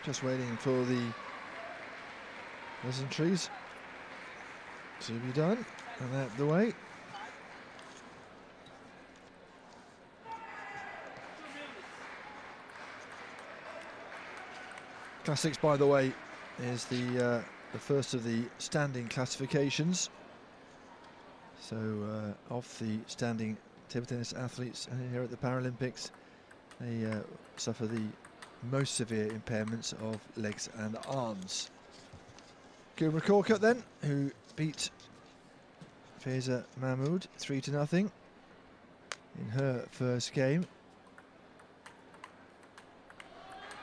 Just waiting for the pleasantries to be done and out the way. Classics, by the way, is the first of the standing classifications. So of the standing table tennis athletes here at the Paralympics, they suffer the most severe impairments of legs and arms. Kübra Korkut then, who beat Faiza Mahmood 3-0 in her first game.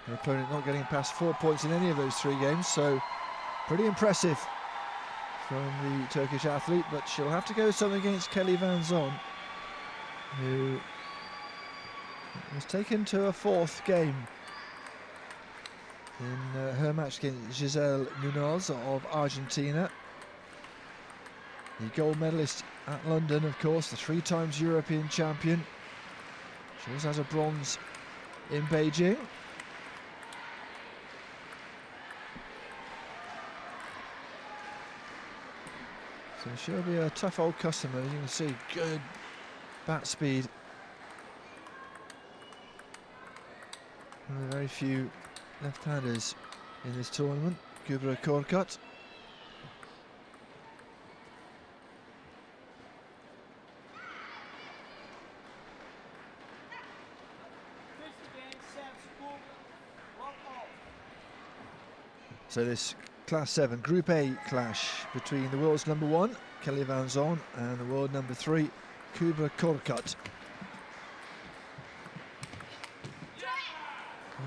Her opponent not getting past 4 points in any of those 3 games, so pretty impressive from the Turkish athlete, but she'll have to go something against Kelly Van Zon, who was taken to a 4th game in her match against Giselle Munoz of Argentina. The gold medalist at London, of course, the 3 times European champion. She also has a bronze in Beijing. So she'll be a tough old customer. You can see good bat speed. One of the very few left-handers in this tournament, Kübra Korkut. So this Class 7 Group A clash between the world's #1, Kelly Van Zon, and the world #3, Kübra Korkut.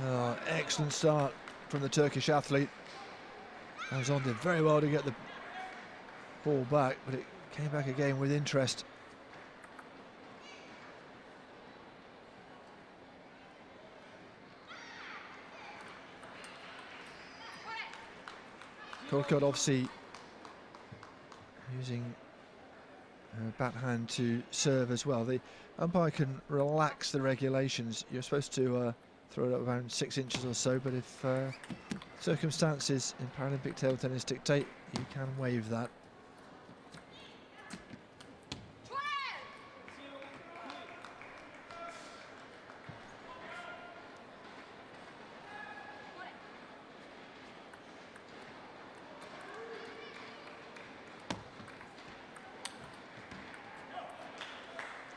Oh, excellent start from the Turkish athlete. Van Zon did very well to get the ball back, but it came back again with interest. Korkut obviously using her backhand to serve as well. The umpire can relax the regulations. You're supposed to throw it up around 6 inches or so, but if circumstances in Paralympic table tennis dictate, you can waive that.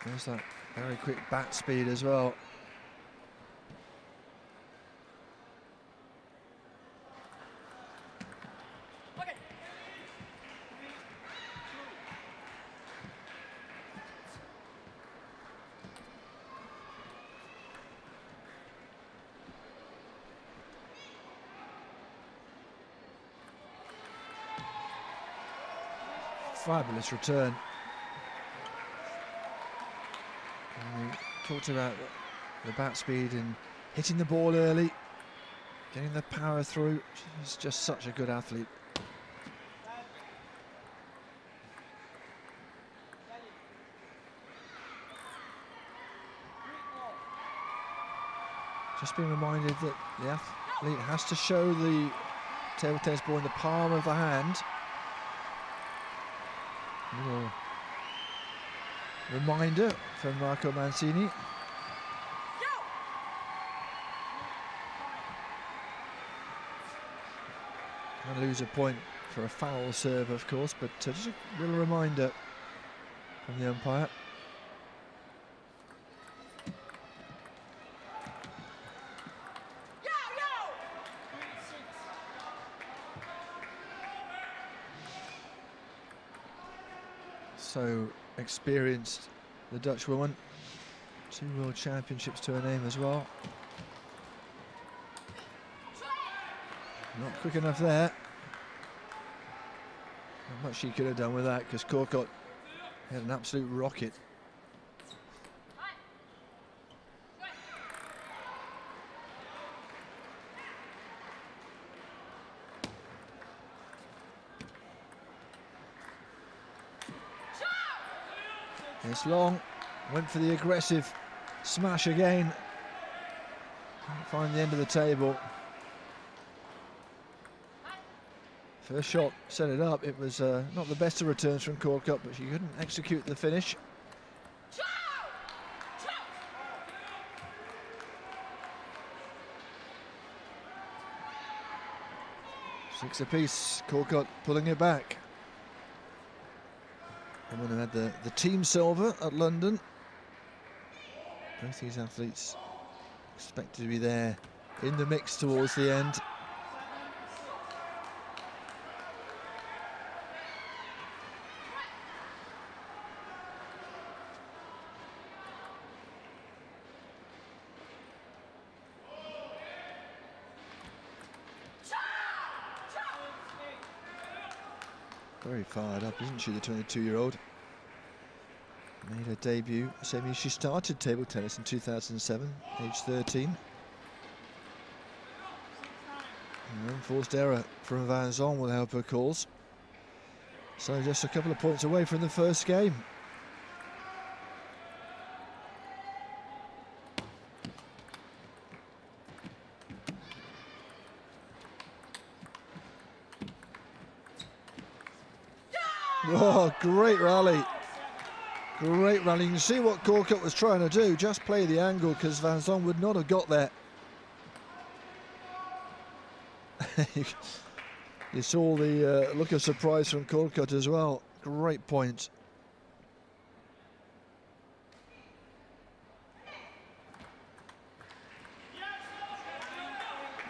There's that very quick bat speed as well. Fabulous return. And we talked about the bat speed and hitting the ball early, getting the power through. She's just such a good athlete. Just being reminded that the athlete has to show the table tennis ball in the palm of the hand. Little reminder from Marco Mancini. Can lose a point for a foul serve, of course, but just a little reminder from the umpire. So experienced, the Dutch woman. 2 world championships to her name as well. Not quick enough there. Not much she could have done with that, because Korkut had an absolute rocket. It's long, went for the aggressive smash again. Can't find the end of the table. First shot set it up. It was not the best of returns from Korkut, but she couldn't execute the finish. 6 apiece. Korkut pulling it back. Someone who had the team silver at London. Both these athletes expected to be there in the mix towards the end. Very fired up, isn't she, the 22-year-old? Made her debut, same year she started table tennis in 2007, age 13. An unforced error from Van Zon will help her cause. So just a couple of points away from the first game. Oh, great rally. Great rally. You can see what Korkut was trying to do, just play the angle, because Van Zon would not have got there. You saw the look of surprise from Korkut as well. Great point.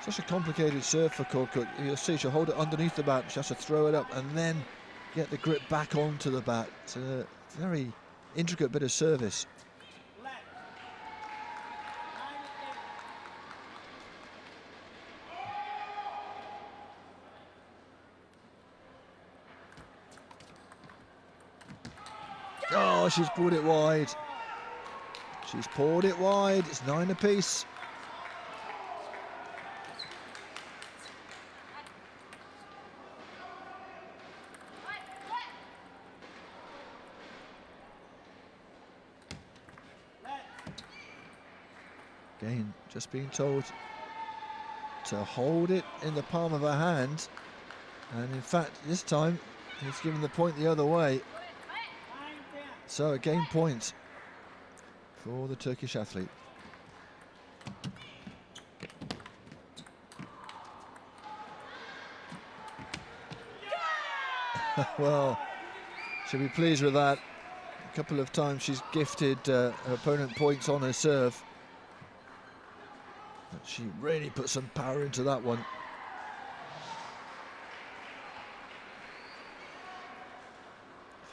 Such a complicated serve for Korkut. You'll see she'll hold it underneath the bat. She has to throw it up and then get the grip back onto the bat. It's a very intricate bit of service. Oh, she's pulled it wide. She's poured it wide. It's 9 apiece. Again, just being told to hold it in the palm of her hand. And in fact, this time, he's given the point the other way. So a game point for the Turkish athlete. Well, she'll be pleased with that. A couple of times she's gifted her opponent points on her serve. But she really put some power into that one.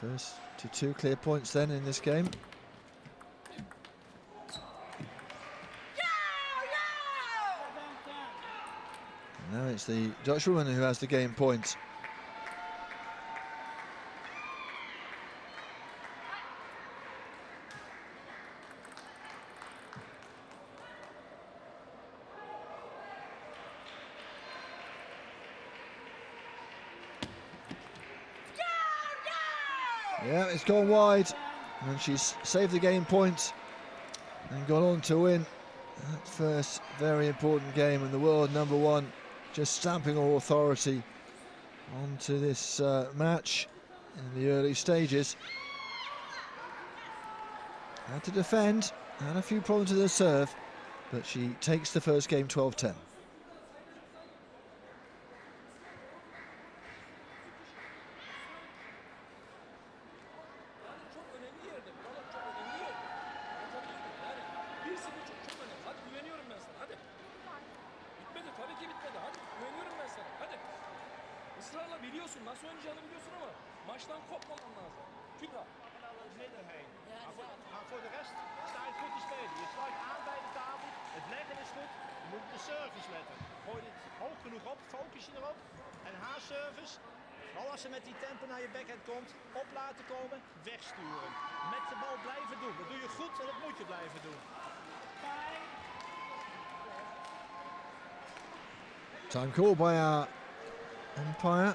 First to 2 clear points then in this game. And now it's the Dutch woman who has the game point. Yeah, it's gone wide, and she's saved the game point and gone on to win that first very important game, and the world #1 just stamping all authority onto this match in the early stages. Had to defend, had a few problems with her serve, but she takes the first game 12-10. Biliyorsun nasıl oynayacağını biliyorsun ama maçtan kopmaman lazım. Kübra. Maar voor de rest sta je goed te spelen. Je sluit aan bij de tafel. Het leggen is goed. Je moet op de service letten. Gooi dit hoog genoeg op. Focus je erop. En haar service. Al als ze met die tempo naar je backhand komt. Op laten komen. Wegsturen. Met de bal blijven doen. Dat doe je goed en dat moet je blijven doen. Time call by our umpire.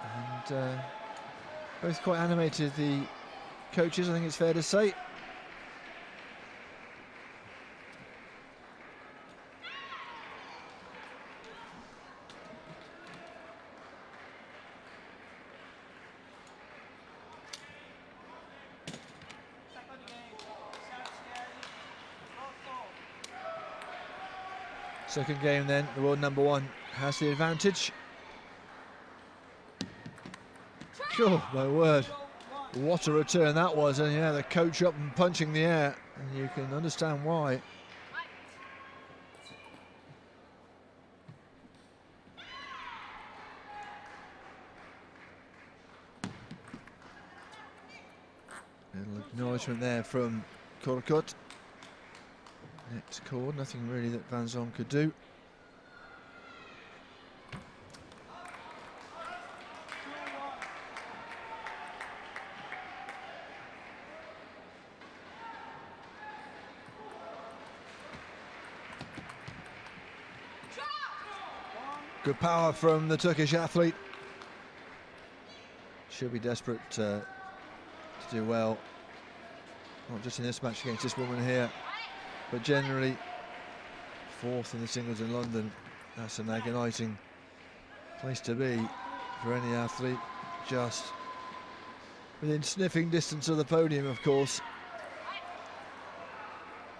And both quite animated, the coaches, I think it's fair to say. Second game then, the world number 1 has the advantage. Oh, my word. What a return that was. And yeah, the coach up and punching the air. And you can understand why. Little acknowledgement there from Korkut. It's called, nothing really that Van Zon could do. Good power from the Turkish athlete. Should be desperate to do well, not just in this match against this woman here, but generally 4th in the singles in London. That's an agonising place to be for any athlete, just within sniffing distance of the podium, of course.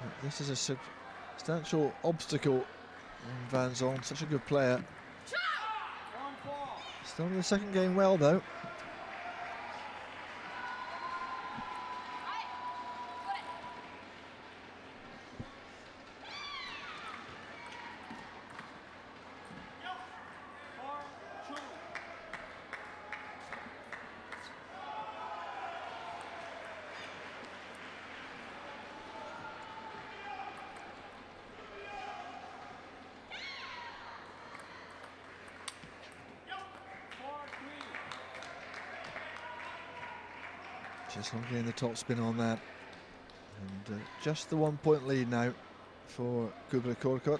But this is a substantial obstacle on Van Zon, such a good player. Started the second game well though. Just not getting the top spin on that. And just the 1 point lead now for Kübra Korkut.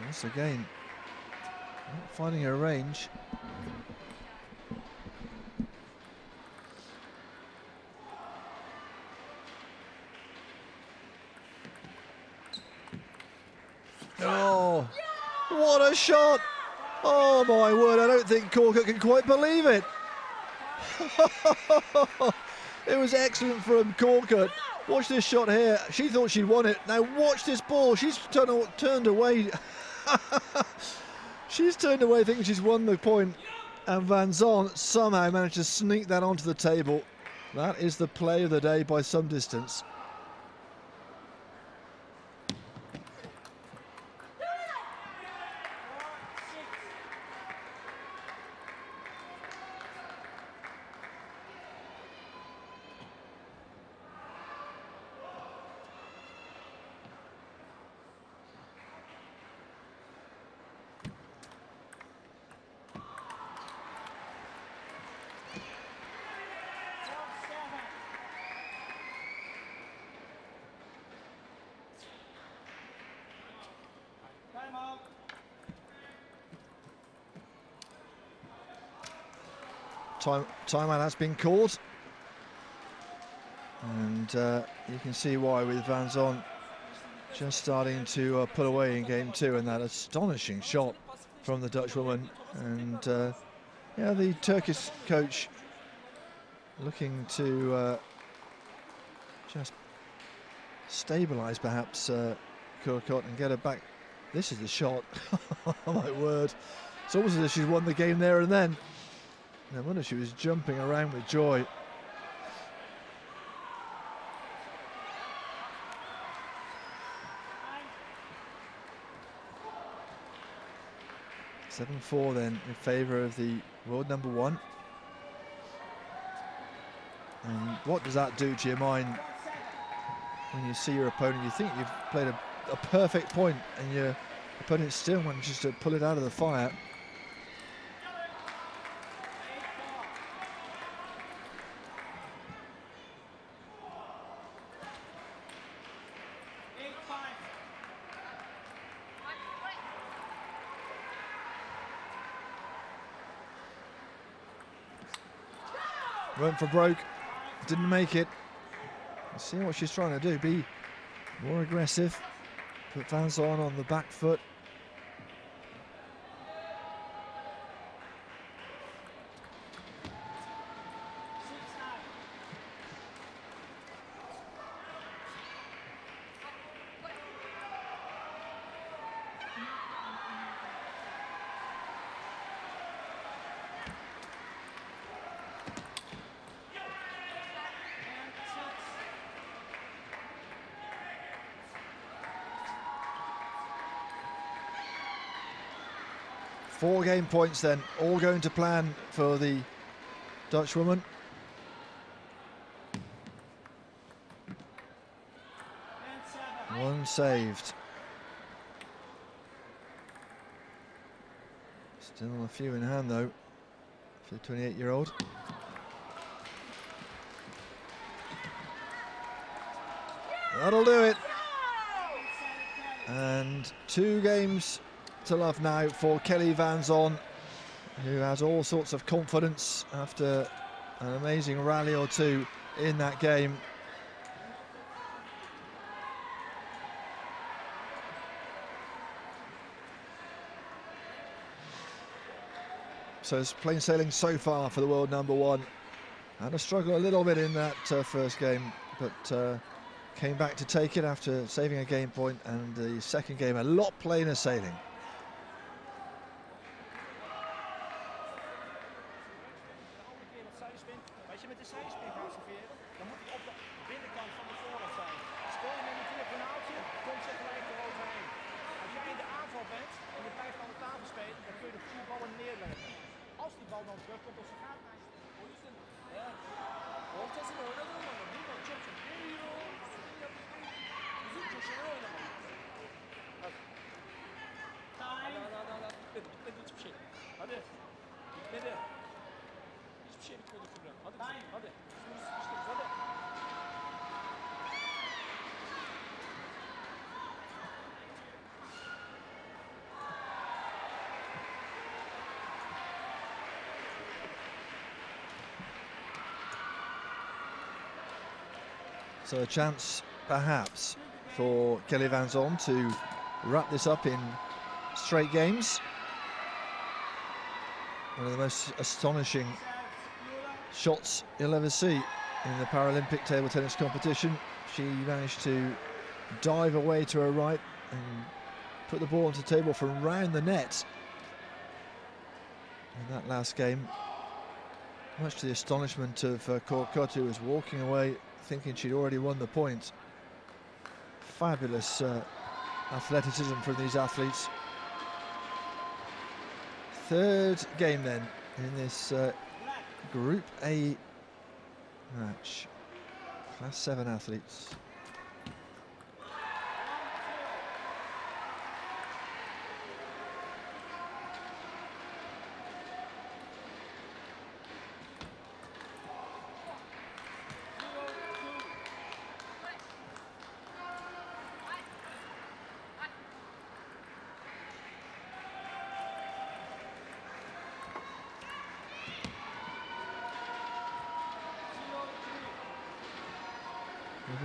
Once again, not finding her range. Oh, what a shot! Oh my word, I don't think Korkut can quite believe it. It was excellent from Korkut. Watch this shot here. She thought she'd won it. Now watch this ball. She's turned away. She's turned away thinking she's won the point. And Van Zon somehow managed to sneak that onto the table. That is the play of the day by some distance. Timeout has been called, and you can see why with Van Zon just starting to pull away in game 2, and that astonishing shot from the Dutch woman. And yeah, the Turkish coach looking to just stabilise perhaps Korkut and get her back. This is the shot. Oh my word, it's almost as if she's won the game there and then. No wonder she was jumping around with joy. (7-4) then in favour of the world number 1. And what does that do to your mind when you see your opponent? You think you've played a perfect point, and your opponent still manages to pull it out of the fire. Went for broke, didn't make it. Let's see what she's trying to do, be more aggressive, put Van Zon on the back foot. 4 game points then, all going to plan for the Dutch woman. One saved. Still a few in hand though for the 28-year-old. That'll do it. And 2 games to love now for Kelly van Zon, who has all sorts of confidence after an amazing rally or two in that game. So it's plain sailing so far for the world #1. Had a struggle a little bit in that first game, but came back to take it after saving a game point, and the second game a lot plainer sailing. Als je met de zijspin gaat serveren, dan moet hij op de binnenkant van de voorhand zijn. Speel je met een diagonaaltje, komt ze gelijk eroverheen. Als jij in de aanval bent en je blijft aan de tafel spelen, dan kun je de goede ballen neerleggen. Als die bal dan terugkomt of ze gaat naar je. O yüzden eğer ortasını oynadığın zaman bir bak çok çok geliyor. Uzun köşeleri oynamak. Hadi. Hadi. Bitmedi hiçbir şey. Hadi. Bitmedi. Hiçbir şey bitmedi Kübra. Hadi kızım, hadi. Üstümüzü sıkıştırırız, hadi. So a chance, perhaps, for Kelly van Zon to wrap this up in straight games. One of the most astonishing shots you'll ever see in the Paralympic table tennis competition. She managed to dive away to her right and put the ball onto the table from round the net in that last game, much to the astonishment of Korkut, who was walking away thinking she'd already won the point. Fabulous athleticism from these athletes. Third game then in this Group A match. Class 7 athletes.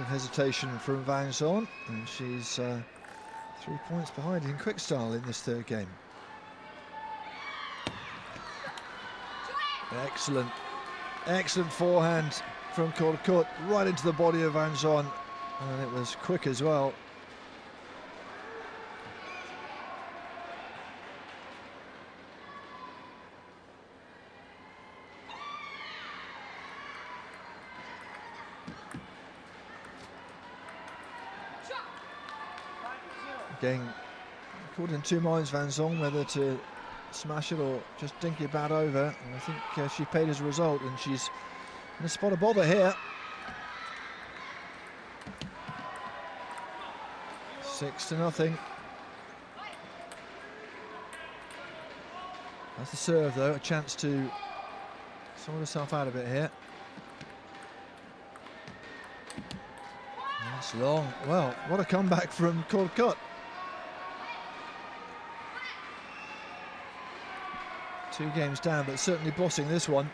Hesitation from van Zon, and she's 3 points behind in quick style in this third game. Excellent forehand from Korkut right into the body of van Zon, and it was quick as well. Again, caught in 2 minds, van Zon, whether to smash it or just dink it bat over. And I think she paid as a result, and she's in a spot of bother here. 6-0. That's the serve, though. A chance to sort herself out a bit here. That's long. Well, what a comeback from Korkut. 2 games down, but certainly bossing this one.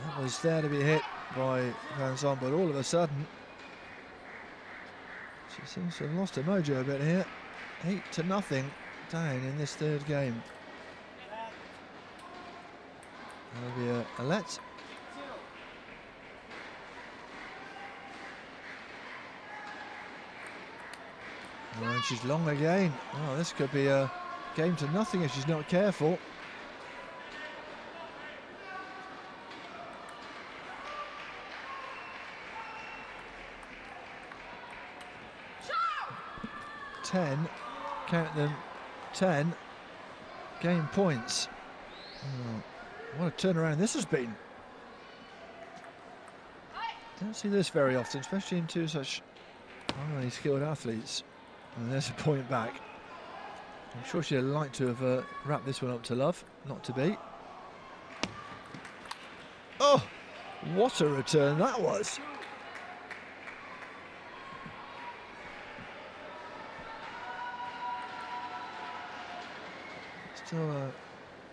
That was there to be hit by van Zon, but all of a sudden she seems to have lost her mojo a bit here. 8-0 down in this third game. That'll be a let. And she's long again. Oh, this could be a game to nothing if she's not careful. 10, count them, 10 game points. Oh, what a turnaround this has been. Don't see this very often, especially in two such highly skilled athletes. And there's a point back. I'm sure she'd like to have wrapped this one up to love, not to be. Oh, what a return that was. Still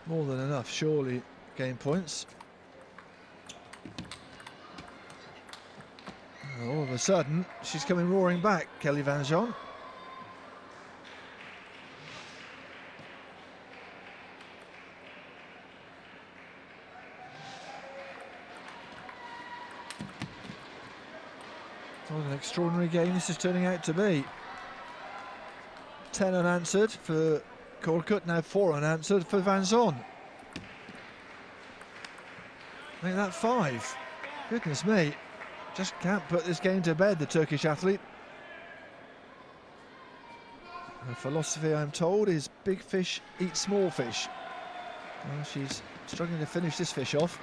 more than enough, surely, game points. And all of a sudden, she's coming roaring back, Kelly Van Zoon. What an extraordinary game this is turning out to be. 10 unanswered for Korkut, now 4 unanswered for Van Zoon. Make that 5. Goodness me. Just can't put this game to bed, the Turkish athlete. Her philosophy, I'm told, is big fish eat small fish. Well, she's struggling to finish this fish off.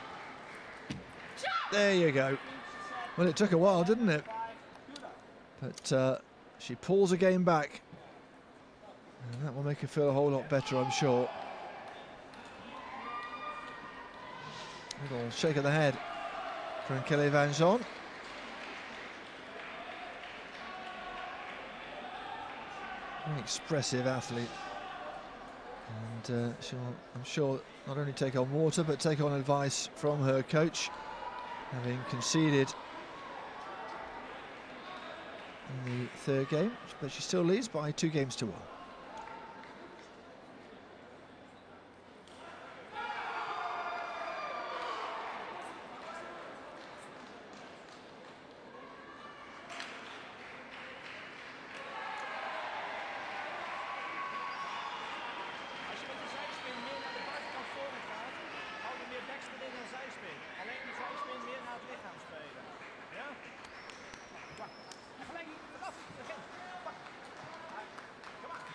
There you go. Well, it took a while, didn't it? But she pulls a game back. And that will make her feel a whole lot better, I'm sure. Little shake of the head from Kelly Van Zoon. An expressive athlete. And she'll, I'm sure, not only take on water, but take on advice from her coach, having conceded in the 3rd game, but she still leads by 2 games to 1. Als je met de zijspin meer naar de buitenkant vooruit gaat, hou je meer backspin in dan zijspin. Alleen de zijspin meer naar het lichaam spelen. Ja? Pak. En gelijk eraf. Begin. Pak. Kom maar.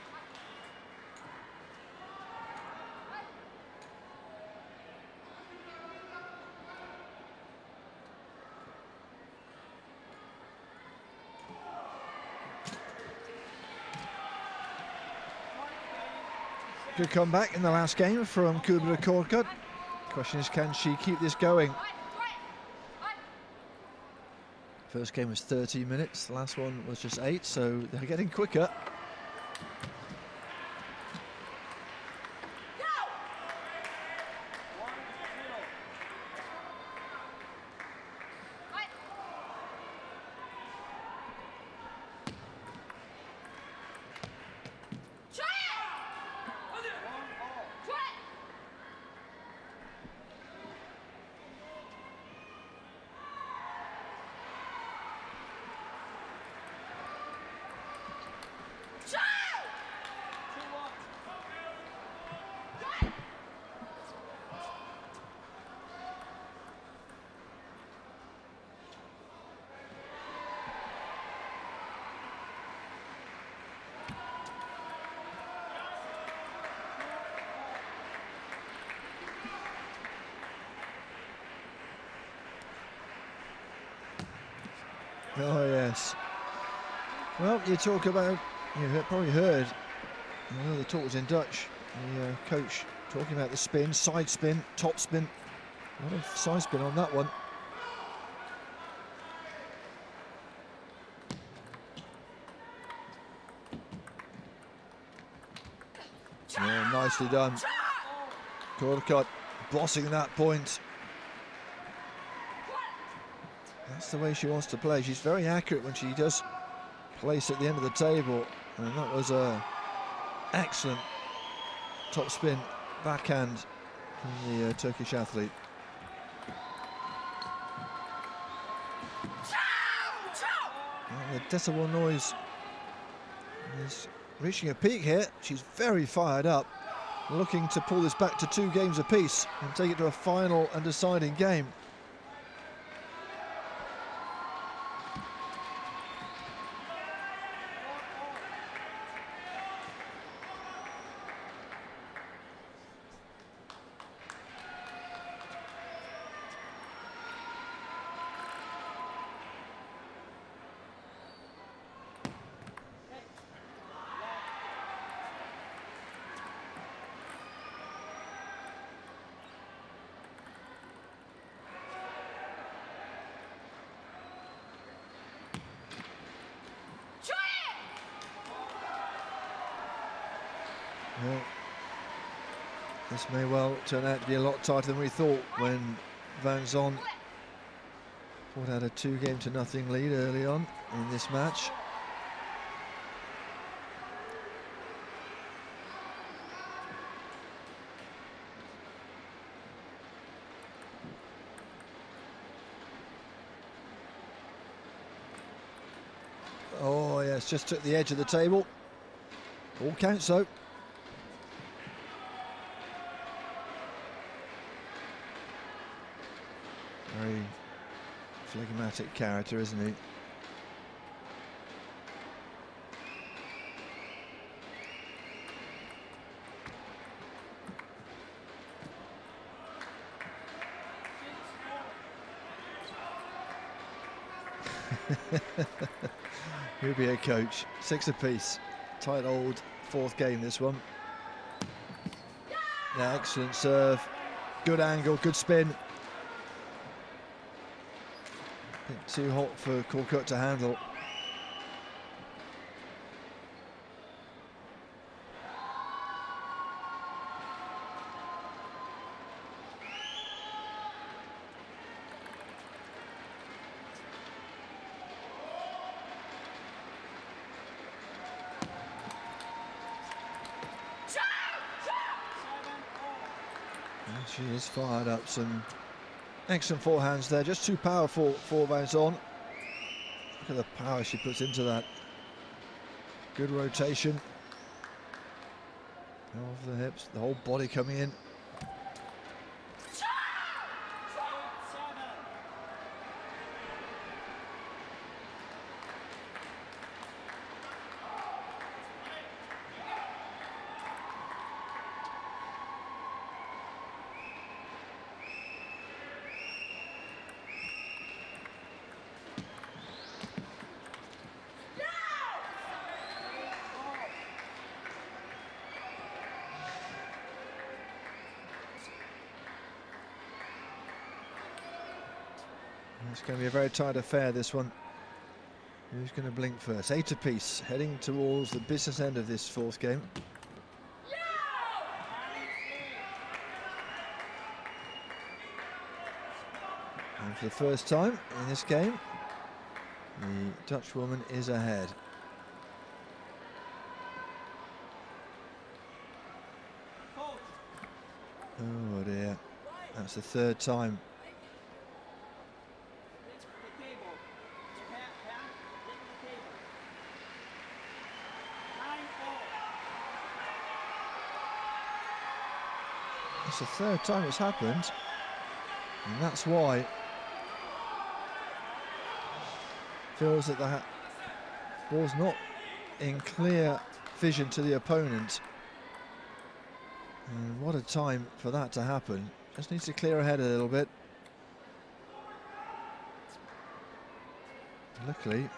Good comeback in the last game from Kübra Korkut. Question is, can she keep this going? First game was 30 minutes, the last one was just 8, so they're getting quicker. Oh yes. Well, you talk about, you've probably heard, I know the talk was in Dutch, the coach talking about the spin, side spin, top spin. A lot of side spin on that one. Yeah, nicely done. Korkut bossing that point. That's the way she wants to play. She's very accurate when she does place at the end of the table, and that was a excellent top spin backhand from the Turkish athlete. And the decibel noise is reaching a peak here. She's very fired up, looking to pull this back to 2 games apiece and take it to a final and deciding game. Well, this may well turn out to be a lot tighter than we thought when Van Zon had a 2-0 lead early on in this match. Oh yes, just took the edge of the table. All counts though. Very phlegmatic character, isn't he? He'll be a coach. 6 apiece. Tight old 4th game, this one. Yeah, excellent serve. Good angle, good spin. A bit too hot for Korkut to handle. She has fired up some excellent forehands there, just too powerful for Van Zon. Look at the power she puts into that. Good rotation of the hips, the whole body coming in. It's going to be a very tight affair, this one. Who's going to blink first? 8 apiece, heading towards the business end of this 4th game. And for the first time in this game, the Dutch woman is ahead. Oh dear, that's the 3rd time. It's the 3rd time it's happened, and that's why feels that the ball's not in clear vision to the opponent. And what a time for that to happen. Just needs to clear ahead a little bit. Luckily,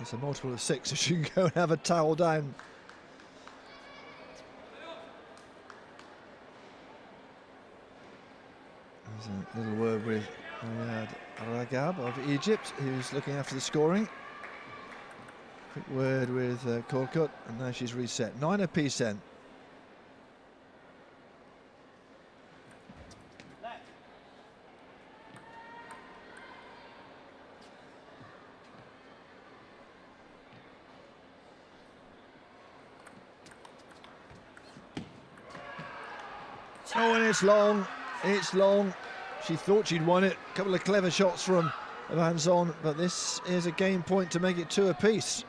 it's a multiple of 6, so she can go and have a towel down. There's a little word with Ragab of Egypt, who's looking after the scoring. Quick word with Korkut, and now she's reset. 9 apiece then. Oh, and it's long. It's long. She thought she'd won it. A couple of clever shots from Van Zon, but this is a game point to make it 2 apiece.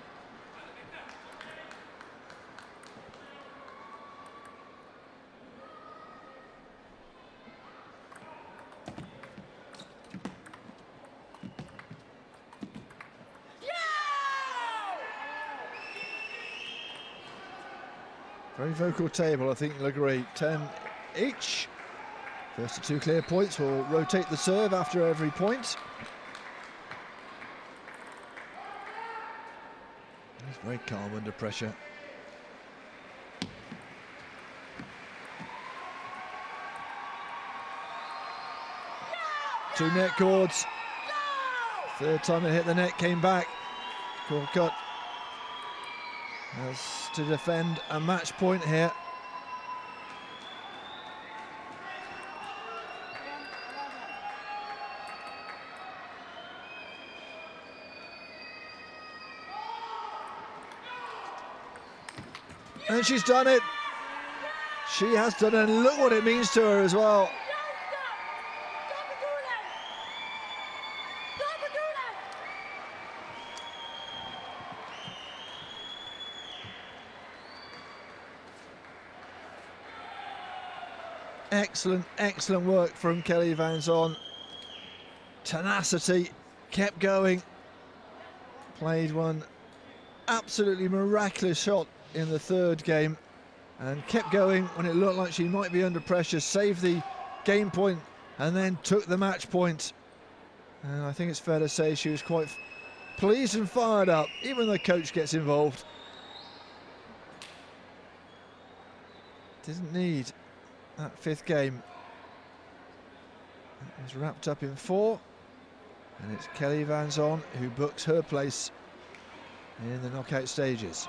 Very vocal table, I think you'll agree. 10 each. First to 2 clear points will rotate the serve after every point. He's very calm under pressure. No! 2 net cords. No! 3rd time it hit the net, came back. Korkut has to defend a match point here. And she's done it. She has done it, and look what it means to her as well. Excellent, excellent work from Kelly Van Zon. Tenacity, kept going. Played one absolutely miraculous shot in the third game and kept going when it looked like she might be under pressure, saved the game point and then took the match point. And I think it's fair to say she was quite pleased and fired up, even though the coach gets involved. Didn't need that fifth game. It was wrapped up in 4, and it's Kelly Van Zon who books her place in the knockout stages.